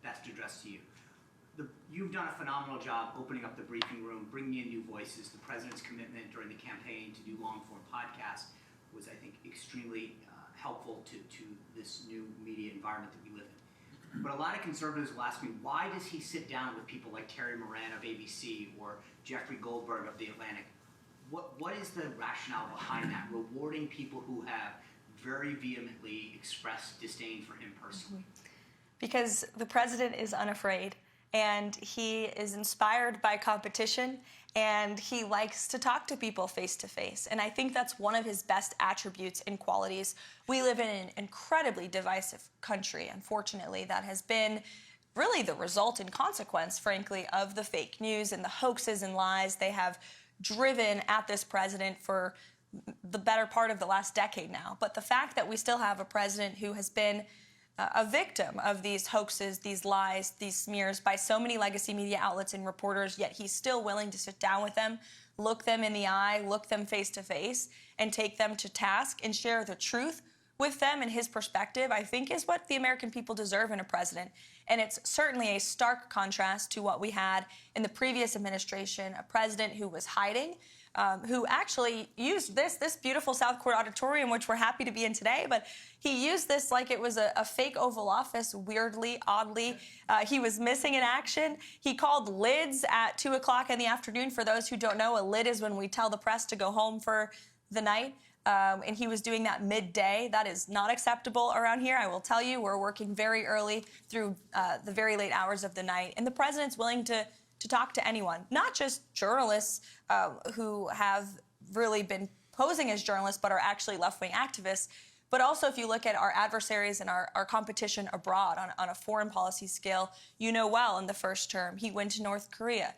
best addressed to you. You've done a phenomenal job opening up the briefing room, bringing in new voices. The president's commitment during the campaign to do long-form podcasts was, I think, extremely helpful to this new media environment that we live in. But a lot of conservatives will ask me, why does he sit down with people like Terry Moran of ABC or Jeffrey Goldberg of The Atlantic? What is the rationale behind that, rewarding people who have very vehemently expressed disdain for him personally? Because the president is unafraid, and he is inspired by competition, and he likes to talk to people face to face. And I think that's one of his best attributes and qualities. We live in an incredibly divisive country, unfortunately, that has been really the result and consequence, frankly, of the fake news and the hoaxes and lies they have driven at this president for the better part of the last decade now. But the fact that we still have a president who has been a victim of these hoaxes, these lies, these smears by so many legacy media outlets and reporters, yet he's still willing to sit down with them, look them in the eye, look them face to face, and take them to task and share the truth with them and his perspective, I think is what the American people deserve in a president. And it's certainly a stark contrast to what we had in the previous administration, a president who was hiding, who actually used this beautiful South Court auditorium, which we're happy to be in today, but he used this like it was a fake Oval Office, weirdly, oddly. He was missing in action. He called lids at 2 o'clock in the afternoon. For those who don't know, a lid is when we tell the press to go home for the night. And he was doing that midday. That is not acceptable around here. I will tell you, we're working very early through the very late hours of the night. And the president's willing to talk to anyone, not just journalists who have really been posing as journalists but are actually left-wing activists, but also if you look at our adversaries and our competition abroad on a foreign policy scale, you know well in the first term, he went to North Korea.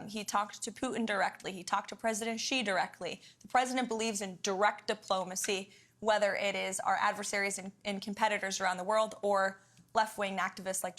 He talked to Putin directly. He talked to President Xi directly. The president believes in direct diplomacy, whether it is our adversaries and competitors around the world or left-wing activists like